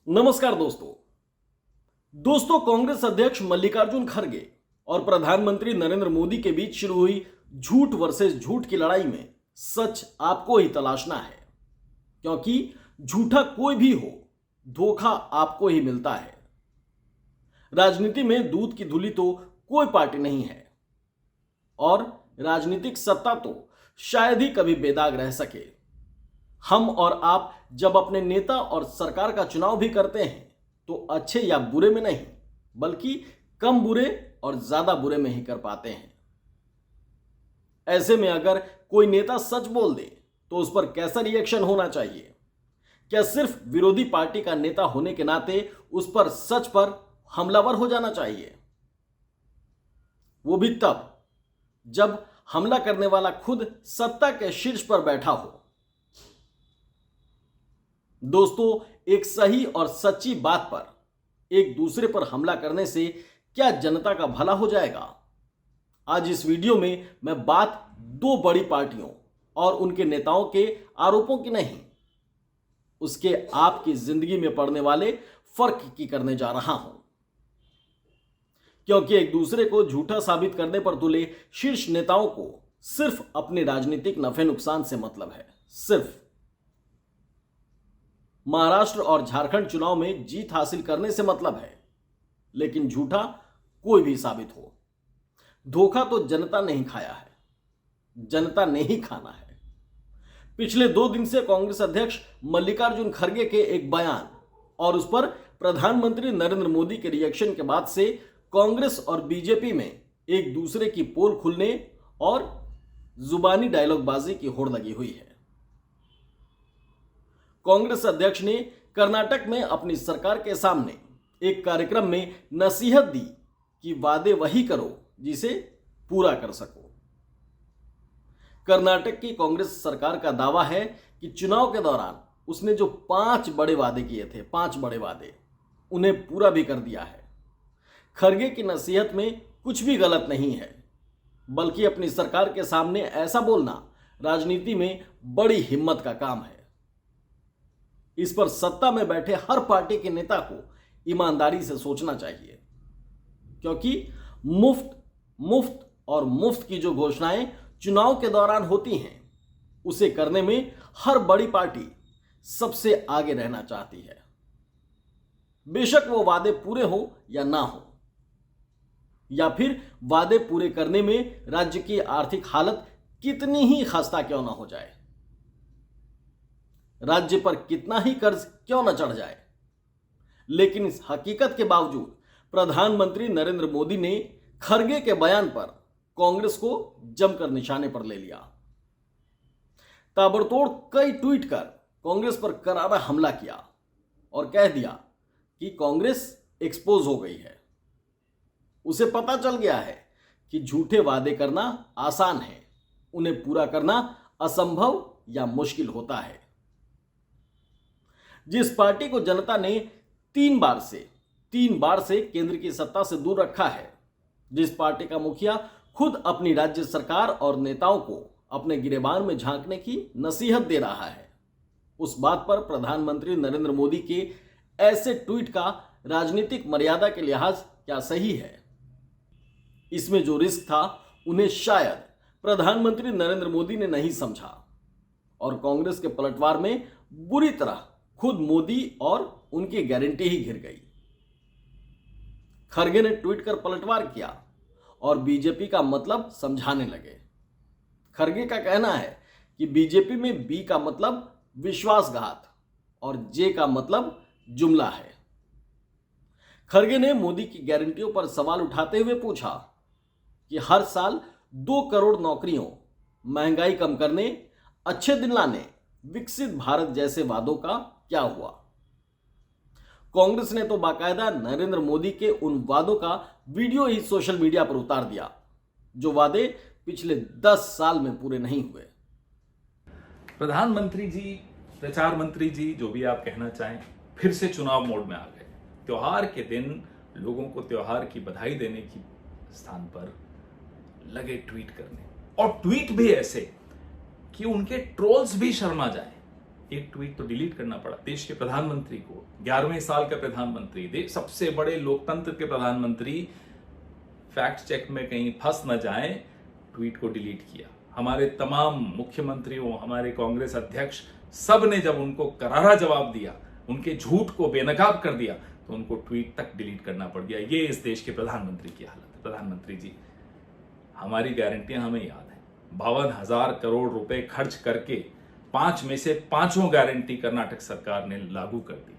नमस्कार दोस्तों कांग्रेस अध्यक्ष मल्लिकार्जुन खड़गे और प्रधानमंत्री नरेंद्र मोदी के बीच शुरू हुई झूठ वर्सेस झूठ की लड़ाई में सच आपको ही तलाशना है, क्योंकि झूठा कोई भी हो, धोखा आपको ही मिलता है। राजनीति में दूध की धुली तो कोई पार्टी नहीं है और राजनीतिक सत्ता तो शायद ही कभी बेदाग रह सके। हम और आप जब अपने नेता और सरकार का चुनाव भी करते हैं तो अच्छे या बुरे में नहीं, बल्कि कम बुरे और ज्यादा बुरे में ही कर पाते हैं। ऐसे में अगर कोई नेता सच बोल दे तो उस पर कैसा रिएक्शन होना चाहिए? क्या सिर्फ विरोधी पार्टी का नेता होने के नाते उस पर सच पर हमलावर हो जाना चाहिए? वो भी तब जब हमला करने वाला खुद सत्ता के शीर्ष पर बैठा हो। दोस्तों, एक सही और सच्ची बात पर एक दूसरे पर हमला करने से क्या जनता का भला हो जाएगा? आज इस वीडियो में मैं बात दो बड़ी पार्टियों और उनके नेताओं के आरोपों की नहीं, उसके आपकी जिंदगी में पड़ने वाले फर्क की करने जा रहा हूं। क्योंकि एक दूसरे को झूठा साबित करने पर तुले शीर्ष नेताओं को सिर्फ अपने राजनीतिक नफे नुकसान से मतलब है। सिर्फ महाराष्ट्र और झारखंड चुनाव में जीत हासिल करने से मतलब है, लेकिन झूठा कोई भी साबित हो। धोखा तो जनता ने ही खाया है, जनता ने ही खाना है। पिछले 2 दिन से कांग्रेस अध्यक्ष मल्लिकार्जुन खड़गे के एक बयान और उस पर प्रधानमंत्री नरेंद्र मोदी के रिएक्शन के बाद से कांग्रेस और बीजेपी में एक दूसरे की पोल खुलने और जुबानी डायलॉगबाजी की होड़ लगी हुई है। कांग्रेस अध्यक्ष ने कर्नाटक में अपनी सरकार के सामने एक कार्यक्रम में नसीहत दी कि वादे वही करो जिसे पूरा कर सको। कर्नाटक की कांग्रेस सरकार का दावा है कि चुनाव के दौरान उसने जो 5 बड़े वादे किए थे, 5 बड़े वादे, उन्हें पूरा भी कर दिया है। खड़गे की नसीहत में कुछ भी गलत नहीं है, बल्कि अपनी सरकार के सामने ऐसा बोलना राजनीति में बड़ी हिम्मत का काम है। इस पर सत्ता में बैठे हर पार्टी के नेता को ईमानदारी से सोचना चाहिए, क्योंकि मुफ्त की जो घोषणाएं चुनाव के दौरान होती हैं, उसे करने में हर बड़ी पार्टी सबसे आगे रहना चाहती है। बेशक वो वादे पूरे हो या ना हो, या फिर वादे पूरे करने में राज्य की आर्थिक हालत कितनी ही खस्ता क्यों ना हो जाए, राज्य पर कितना ही कर्ज क्यों न चढ़ जाए, लेकिन इस हकीकत के बावजूद प्रधानमंत्री नरेंद्र मोदी ने खड़गे के बयान पर कांग्रेस को जमकर निशाने पर ले लिया। ताबड़तोड़ कई ट्वीट कर कांग्रेस पर करारा हमला किया और कह दिया कि कांग्रेस एक्सपोज हो गई है। उसे पता चल गया है कि झूठे वादे करना आसान है, उन्हें पूरा करना असंभव या मुश्किल होता है। जिस पार्टी को जनता ने 3 बार से केंद्र की सत्ता से दूर रखा है, जिस पार्टी का मुखिया खुद अपनी राज्य सरकार और नेताओं को अपने गिरेबान में झांकने की नसीहत दे रहा है, उस बात पर प्रधानमंत्री नरेंद्र मोदी के ऐसे ट्वीट का राजनीतिक मर्यादा के लिहाज क्या सही है? इसमें जो रिस्क था उन्हें शायद प्रधानमंत्री नरेंद्र मोदी ने नहीं समझा और कांग्रेस के पलटवार में बुरी तरह खुद मोदी और उनकी गारंटी ही घिर गई। खड़गे ने ट्वीट कर पलटवार किया और बीजेपी का मतलब समझाने लगे। खड़गे का कहना है कि बीजेपी में बी का मतलब विश्वासघात और जे का मतलब जुमला है। खड़गे ने मोदी की गारंटियों पर सवाल उठाते हुए पूछा कि हर साल 2 करोड़ नौकरियों, महंगाई कम करने, अच्छे दिन लाने, विकसित भारत जैसे वादों का क्या हुआ? कांग्रेस ने तो बाकायदा नरेंद्र मोदी के उन वादों का वीडियो ही सोशल मीडिया पर उतार दिया जो वादे पिछले 10 साल में पूरे नहीं हुए। प्रधानमंत्री जी, प्रचार मंत्री जी, जो भी आप कहना चाहें, फिर से चुनाव मोड में आ गए। त्योहार के दिन लोगों को त्योहार की बधाई देने की स्थान पर लगे ट्वीट करने, और ट्वीट भी ऐसे कि उनके ट्रोल्स भी शर्मा जाए। एक ट्वीट तो डिलीट करना पड़ा। देश के प्रधानमंत्री को, 11वें साल का प्रधानमंत्री, सबसे बड़े लोकतंत्र के प्रधानमंत्री फैक्ट चेक में कहीं फंस न जाए, ट्वीट को डिलीट किया। हमारे तमाम मुख्यमंत्रियों, हमारे कांग्रेस अध्यक्ष, सब ने जब उनको करारा जवाब दिया, उनके झूठ को बेनकाब कर दिया, तो उनको ट्वीट तक डिलीट करना पड़ गया। ये इस देश के प्रधानमंत्री की हालत है। प्रधानमंत्री जी, हमारी गारंटियां हमें याद है। 52,000 करोड़ रुपए खर्च करके 5 में से 5 गारंटी कर्नाटक सरकार ने लागू कर दी।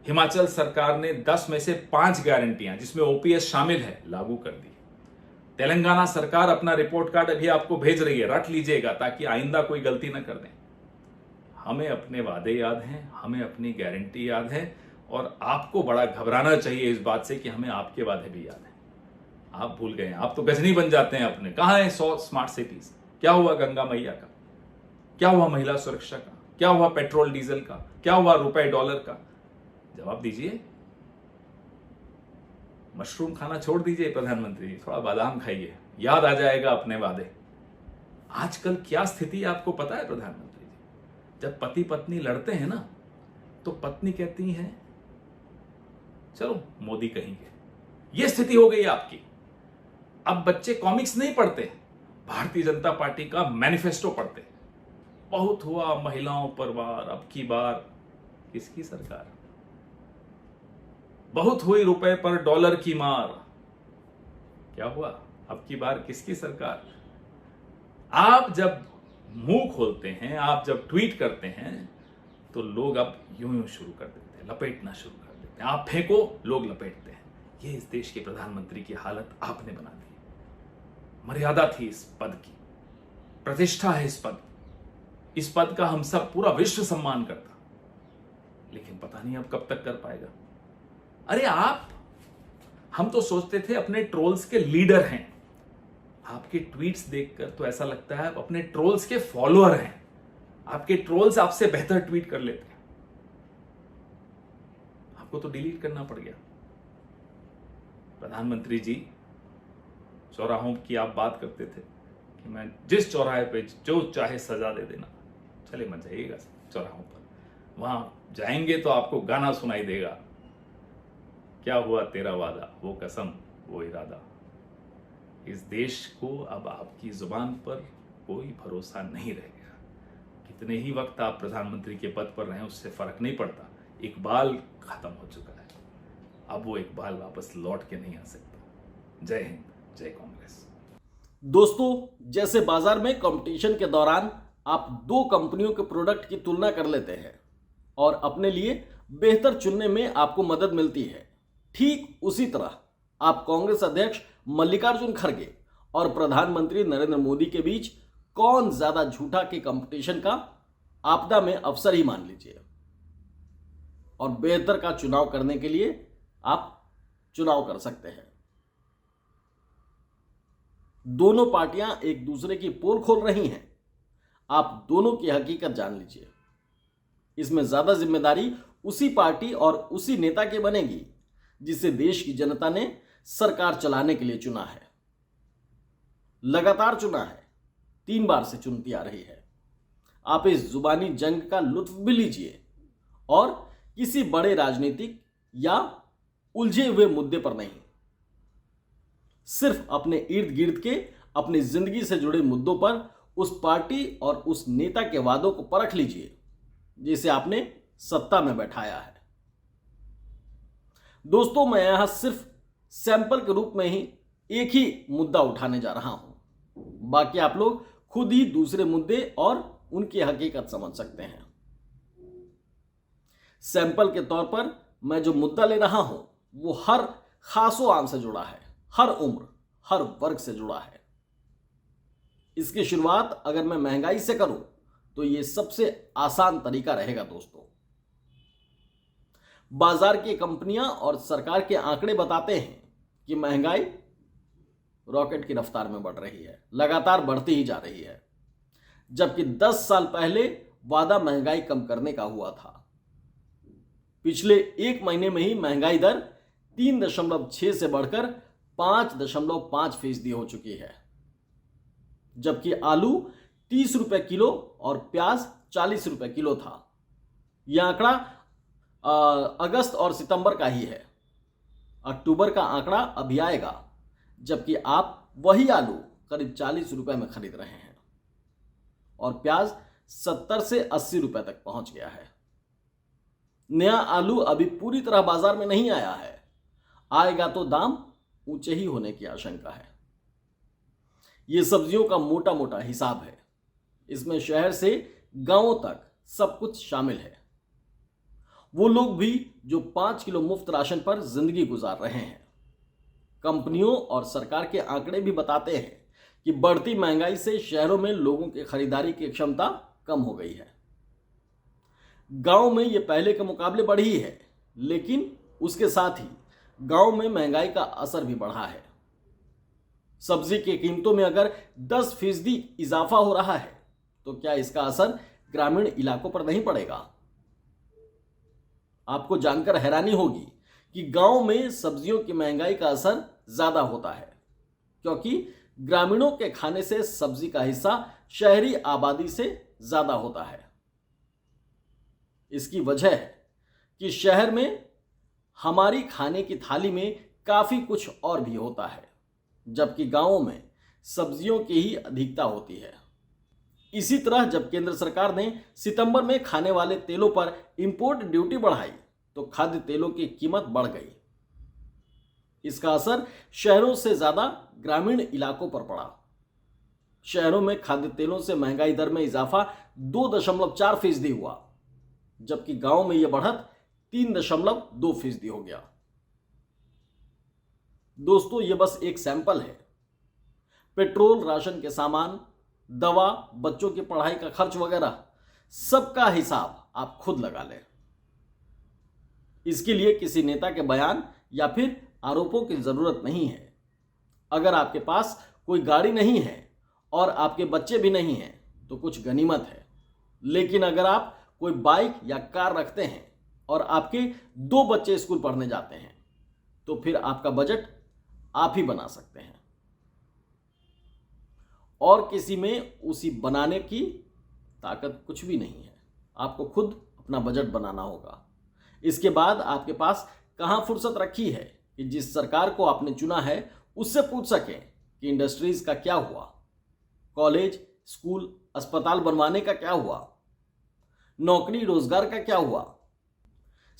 हिमाचल सरकार ने 10 में से 5 गारंटियां, जिसमें ओपीएस शामिल है, लागू कर दी। तेलंगाना सरकार अपना रिपोर्ट कार्ड अभी आपको भेज रही है, रख लीजिएगा ताकि आइंदा कोई गलती न कर दें। हमें अपने वादे याद हैं, हमें अपनी गारंटी याद है, और आपको बड़ा घबराना चाहिए इस बात से कि हमें आपके वादे भी याद हैं। आप भूल गए, आप तो गजनी बन जाते हैं अपने। कहां है 100 स्मार्ट सिटीज? क्या हुआ गंगा मैया का? क्या हुआ महिला सुरक्षा का? क्या हुआ पेट्रोल डीजल का? क्या हुआ रुपए डॉलर का? जवाब दीजिए। मशरूम खाना छोड़ दीजिए प्रधानमंत्री, थोड़ा बादाम खाइए, याद आ जाएगा अपने वादे। आजकल क्या स्थिति है आपको पता है प्रधानमंत्री जी? जब पति पत्नी लड़ते हैं ना, तो पत्नी कहती है चलो मोदी कहेंगे। यह स्थिति हो गई आपकी। अब बच्चे कॉमिक्स नहीं पढ़ते, भारतीय जनता पार्टी का मैनिफेस्टो पढ़ते। बहुत हुआ महिलाओं पर वार, अब की बार किसकी सरकार? बहुत हुई रुपए पर डॉलर की मार, क्या हुआ? अब की बार किसकी सरकार? आप जब मुंह खोलते हैं, आप जब ट्वीट करते हैं, तो लोग अब यूं शुरू कर देते हैं, लपेटना शुरू कर देते हैं। आप फेंको, लोग लपेटते हैं। ये इस देश के प्रधानमंत्री की हालत आपने बना दी। मर्यादा थी इस पद की, प्रतिष्ठा है इस पद का हम सब, पूरा विश्व सम्मान करता, लेकिन पता नहीं अब कब तक कर पाएगा। अरे हम तो सोचते थे अपने ट्रोल्स के लीडर हैं। आपके ट्वीट्स देखकर तो ऐसा लगता है आप अपने ट्रोल्स के फॉलोअर हैं। आपके ट्रोल्स आपसे बेहतर ट्वीट कर लेते हैं। आपको तो डिलीट करना पड़ गया। प्रधानमंत्री जी, चौराहों की आप बात करते थे कि मैं जिस चौराहे पे जो चाहे सजा दे देना, चले मत जाइएगा चौराहों पर, वहां जाएंगे तो आपको गाना सुनाई देगा, क्या हुआ तेरा वादा, वो कसम वो इरादा। इस देश को अब आपकी जुबान पर कोई भरोसा नहीं रह गया। कितने ही वक्त आप प्रधानमंत्री के पद पर रहें, उससे फर्क नहीं पड़ता। इकबाल खत्म हो चुका है, अब वो इकबाल वापस लौट के नहीं आ सकता। जय हिंद, जय कांग्रेस। दोस्तों, जैसे बाजार में कंपटीशन के दौरान आप 2 कंपनियों के प्रोडक्ट की तुलना कर लेते हैं और अपने लिए बेहतर चुनने में आपको मदद मिलती है, ठीक उसी तरह आप कांग्रेस अध्यक्ष मल्लिकार्जुन खड़गे और प्रधानमंत्री नरेंद्र मोदी के बीच कौन ज्यादा झूठा के कंपटीशन का आपदा में अवसर ही मान लीजिए। और बेहतर का चुनाव करने के लिए आप चुनाव कर सकते हैं। दोनों पार्टियां एक दूसरे की पोल खोल रही हैं, आप दोनों की हकीकत जान लीजिए। इसमें ज्यादा जिम्मेदारी उसी पार्टी और उसी नेता की बनेगी जिसे देश की जनता ने सरकार चलाने के लिए चुना है, लगातार चुना है, 3 बार से चुनती आ रही है। आप इस जुबानी जंग का लुत्फ भी लीजिए और किसी बड़े राजनीतिक या उलझे हुए मुद्दे पर नहीं, सिर्फ अपने इर्द गिर्द के, अपनी जिंदगी से जुड़े मुद्दों पर उस पार्टी और उस नेता के वादों को परख लीजिए जिसे आपने सत्ता में बैठाया है। दोस्तों, मैं यहां सिर्फ सैंपल के रूप में ही एक ही मुद्दा उठाने जा रहा हूं, बाकी आप लोग खुद ही दूसरे मुद्दे और उनकी हकीकत समझ सकते हैं। सैंपल के तौर पर मैं जो मुद्दा ले रहा हूं वो हर खासो आम से जुड़ा है, हर उम्र, हर वर्ग से जुड़ा है। इसकी शुरुआत अगर मैं महंगाई से करूं तो यह सबसे आसान तरीका रहेगा। दोस्तों, बाजार की कंपनियां और सरकार के आंकड़े बताते हैं कि महंगाई रॉकेट की रफ्तार में बढ़ रही है, लगातार बढ़ती ही जा रही है, जबकि 10 साल पहले वादा महंगाई कम करने का हुआ था। पिछले 1 महीने में ही महंगाई दर 3.6 से बढ़कर 5.5% हो चुकी है, जबकि आलू 30 रुपए किलो और प्याज 40 रुपए किलो था। यह आंकड़ा अगस्त और सितंबर का ही है। अक्टूबर का आंकड़ा अभी आएगा, जबकि आप वही आलू करीब 40 रुपए में खरीद रहे हैं और प्याज 70 से 80 रुपए तक पहुंच गया है। नया आलू अभी पूरी तरह बाजार में नहीं आया है, आएगा तो दाम ऊंचे ही होने की आशंका है। ये सब्जियों का मोटा मोटा हिसाब है, इसमें शहर से गांवों तक सब कुछ शामिल है। वो लोग भी जो 5 किलो मुफ्त राशन पर जिंदगी गुजार रहे हैं। कंपनियों और सरकार के आंकड़े भी बताते हैं कि बढ़ती महंगाई से शहरों में लोगों की खरीदारी की क्षमता कम हो गई है। गांव में ये पहले के मुकाबले बढ़ी है, लेकिन उसके साथ ही गांव में महंगाई का असर भी बढ़ा है। सब्जी की कीमतों में अगर 10% इजाफा हो रहा है तो क्या इसका असर ग्रामीण इलाकों पर नहीं पड़ेगा? आपको जानकर हैरानी होगी कि गांव में सब्जियों की महंगाई का असर ज्यादा होता है, क्योंकि ग्रामीणों के खाने से सब्जी का हिस्सा शहरी आबादी से ज्यादा होता है। इसकी वजह है कि शहर में हमारी खाने की थाली में काफी कुछ और भी होता है, जबकि गांवों में सब्जियों की ही अधिकता होती है। इसी तरह जब केंद्र सरकार ने सितंबर में खाने वाले तेलों पर इंपोर्ट ड्यूटी बढ़ाई तो खाद्य तेलों की कीमत बढ़ गई। इसका असर शहरों से ज्यादा ग्रामीण इलाकों पर पड़ा। शहरों में खाद्य तेलों से महंगाई दर में इजाफा 2.4% हुआ, जबकि गांव में यह बढ़त 3.2% हो गया। दोस्तों, यह बस एक सैंपल है। पेट्रोल, राशन के सामान, दवा, बच्चों की पढ़ाई का खर्च वगैरह सबका हिसाब आप खुद लगा लें। इसके लिए किसी नेता के बयान या फिर आरोपों की जरूरत नहीं है। अगर आपके पास कोई गाड़ी नहीं है और आपके बच्चे भी नहीं हैं तो कुछ गनीमत है, लेकिन अगर आप कोई बाइक या कार रखते हैं और आपके 2 बच्चे स्कूल पढ़ने जाते हैं तो फिर आपका बजट आप ही बना सकते हैं और किसी में उसी बनाने की ताकत कुछ भी नहीं है। आपको खुद अपना बजट बनाना होगा। इसके बाद आपके पास कहां फुर्सत रखी है कि जिस सरकार को आपने चुना है उससे पूछ सकें कि इंडस्ट्रीज का क्या हुआ, कॉलेज, स्कूल, अस्पताल बनवाने का क्या हुआ, नौकरी रोजगार का क्या हुआ।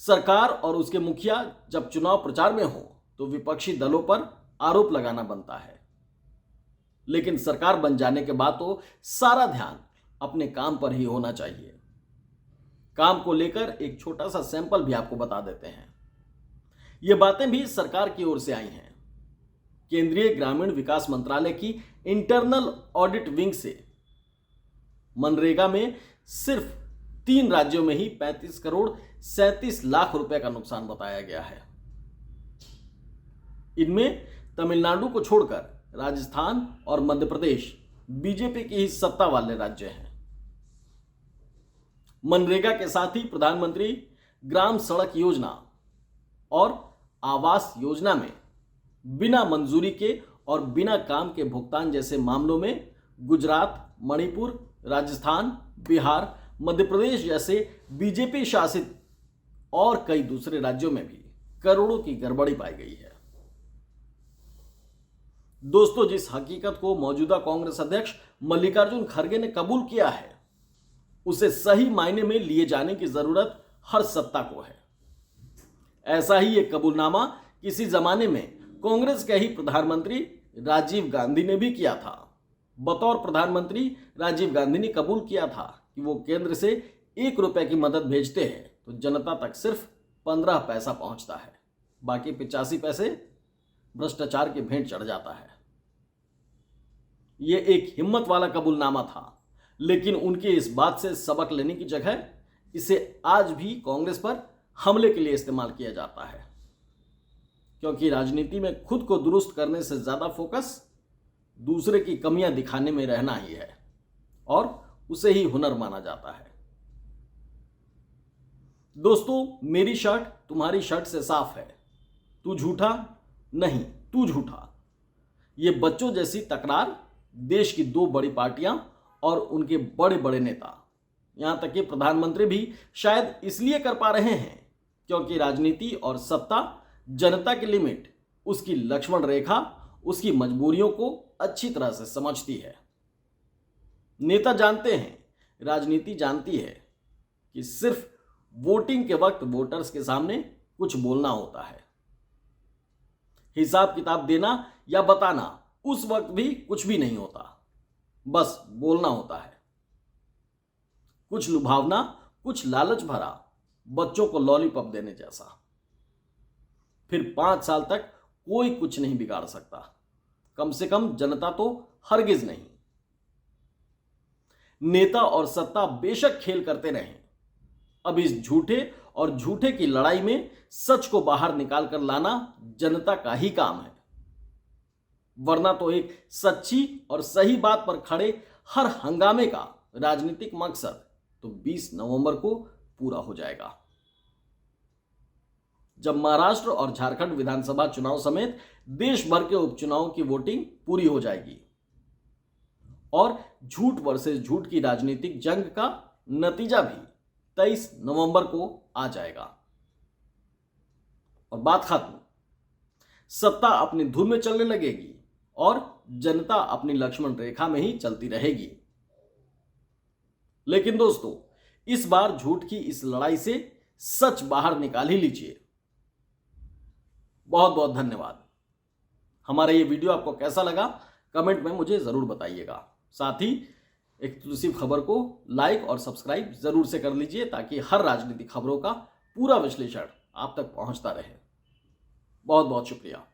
सरकार और उसके मुखिया जब चुनाव प्रचार में हो तो विपक्षी दलों पर आरोप लगाना बनता है, लेकिन सरकार बन जाने के बाद तो सारा ध्यान अपने काम पर ही होना चाहिए। काम को लेकर एक छोटा सा सैंपल भी आपको बता देते हैं। ये बातें भी सरकार की ओर से आई हैं। केंद्रीय ग्रामीण विकास मंत्रालय की इंटरनल ऑडिट विंग से मनरेगा में सिर्फ 3 राज्यों में ही 35 करोड़ 37 लाख रुपए का नुकसान बताया गया है। इनमें तमिलनाडु को छोड़कर राजस्थान और मध्य प्रदेश बीजेपी की ही सत्ता वाले राज्य हैं। मनरेगा के साथ ही प्रधानमंत्री ग्राम सड़क योजना और आवास योजना में बिना मंजूरी के और बिना काम के भुगतान जैसे मामलों में गुजरात, मणिपुर, राजस्थान, बिहार, मध्य प्रदेश जैसे बीजेपी शासित और कई दूसरे राज्यों में भी करोड़ों की गड़बड़ी पाई गई है। दोस्तों, जिस हकीकत को मौजूदा कांग्रेस अध्यक्ष मल्लिकार्जुन खड़गे ने कबूल किया है उसे सही मायने में लिए जाने की जरूरत हर सत्ता को है। ऐसा ही एक कबूलनामा किसी जमाने में कांग्रेस के ही प्रधानमंत्री राजीव गांधी ने भी किया था। बतौर प्रधानमंत्री राजीव गांधी ने कबूल किया था कि वो केंद्र से 1 रुपए की मदद भेजते हैं तो जनता तक सिर्फ 15 पैसा पहुंचता है, बाकी 85 पैसे भ्रष्टाचार की भेंट चढ़ जाता है। यह एक हिम्मत वाला कबूलनामा था, लेकिन उनके इस बात से सबक लेने की जगह इसे आज भी कांग्रेस पर हमले के लिए इस्तेमाल किया जाता है, क्योंकि राजनीति में खुद को दुरुस्त करने से ज्यादा फोकस दूसरे की कमियां दिखाने में रहना ही है और उसे ही हुनर माना जाता है। दोस्तों, मेरी शर्ट तुम्हारी शर्ट से साफ है, तू झूठा नहीं, तू झूठा। ये बच्चों जैसी तकरार देश की 2 बड़ी पार्टियां और उनके बड़े बड़े नेता यहां तक कि प्रधानमंत्री भी शायद इसलिए कर पा रहे हैं क्योंकि राजनीति और सत्ता जनता की लिमिट, उसकी लक्ष्मण रेखा, उसकी मजबूरियों को अच्छी तरह से समझती है। नेता जानते हैं, राजनीति जानती है कि सिर्फ वोटिंग के वक्त वोटर्स के सामने कुछ बोलना होता है, हिसाब किताब देना या बताना उस वक्त भी कुछ भी नहीं होता, बस बोलना होता है। कुछ लुभावना, कुछ लालच भरा, बच्चों को लॉलीपॉप देने जैसा। फिर 5 साल तक कोई कुछ नहीं बिगाड़ सकता, कम से कम जनता तो हरगिज नहीं। नेता और सत्ता बेशक खेल करते रहें, अब इस झूठे और झूठे की लड़ाई में सच को बाहर निकाल कर लाना जनता का ही काम है। वरना तो एक सच्ची और सही बात पर खड़े हर हंगामे का राजनीतिक मकसद तो 20 नवंबर को पूरा हो जाएगा, जब महाराष्ट्र और झारखंड विधानसभा चुनाव समेत देश भर के उपचुनावों की वोटिंग पूरी हो जाएगी और झूठ वर्सेस झूठ की राजनीतिक जंग का नतीजा भी 23 नवंबर को आ जाएगा और बात खत्म। सत्ता अपनी धुन में चलने लगेगी और जनता अपनी लक्ष्मण रेखा में ही चलती रहेगी। लेकिन दोस्तों, इस बार झूठ की इस लड़ाई से सच बाहर निकाल ही लीजिए। बहुत बहुत धन्यवाद। हमारा ये वीडियो आपको कैसा लगा कमेंट में मुझे जरूर बताइएगा। साथ ही एक्सक्लूसिव खबर को लाइक और सब्सक्राइब जरूर से कर लीजिए ताकि हर राजनीतिक खबरों का पूरा विश्लेषण आप तक पहुंचता रहे। बहुत बहुत शुक्रिया।